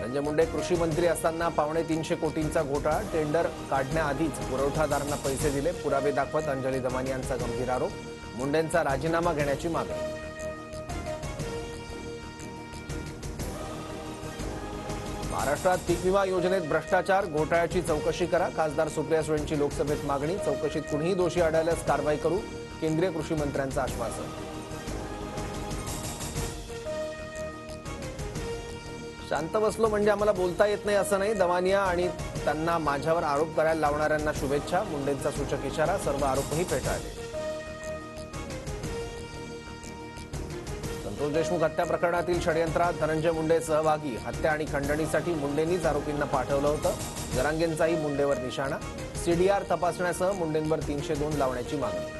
धनंजय मुंडे कृषी मंत्री असताना 350 कोटींचा घोटाळा, टेंडर काढण्याआधीच पुरवठादारांना पैसे दिले, पुरावे दाखवत अंजली दमानी यांचा गंभीर आरोप. मुंडेंचा राजीनामा घेण्याची मागणी. महाराष्ट्रात पीक विमा योजनेत भ्रष्टाचार, घोटाळ्याची चौकशी करा. खासदार सुप्रिया सुळेंची लोकसभेत मागणी. चौकशीत कुणीही दोषी आढळल्यास कारवाई करू, केंद्रीय कृषी मंत्र्यांचं आश्वासन. शांत बसलो म्हणजे आम्हाला बोलता येत नाही असं नाही. दमानिया आणि त्यांना माझ्यावर आरोप करायला लावणाऱ्यांना शुभेच्छा. मुंडेंचा सूचक इशारा. सर्व आरोपही फेटाळले. संतोष देशमुख हत्या प्रकरणातील षडयंत्रात धनंजय मुंडे सहभागी. हत्या आणि खंडणीसाठी मुंडेंनीच आरोपींना पाठवलं होतं. जरांगेंचाही मुंडेवर निशाणा. सीडीआर तपासण्यासह मुंडेंवर 302 लावण्याची मागणी.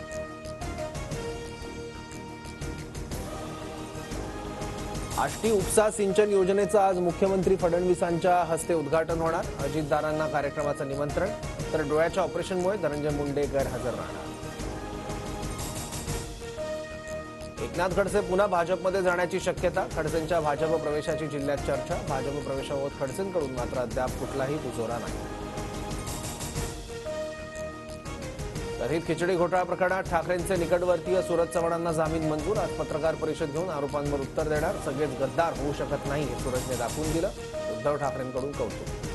आष्टी उपसा सिंचन योजनेचं आज मुख्यमंत्री फडणवीसांच्या हस्ते उद्घाटन होणार. अजितदारांना कार्यक्रमाचं निमंत्रण. तर डोळ्याच्या ऑपरेशनमुळे धनंजय मुंडे गैरहजर राहणार. एकनाथ खडसे पुन्हा भाजपमध्ये जाण्याची शक्यता. खडसेंच्या भाजप प्रवेशाची जिल्ह्यात चर्चा. भाजप प्रवेशाबाबत खडसेंकडून मात्र अद्याप कुठलाही दुजोरा नाही. दलित खिचडी घोटाळा प्रकरणात ठाकरेंचे निकटवर्तीय सुरज चव्हाणांना जामीन मंजूर. आज पत्रकार परिषद घेऊन आरोपांवर उत्तर देणार. सगळेच गद्दार होऊ शकत नाही हे सुरजने दाखवून दिलं. उद्धव ठाकरेंकडून कौतुक.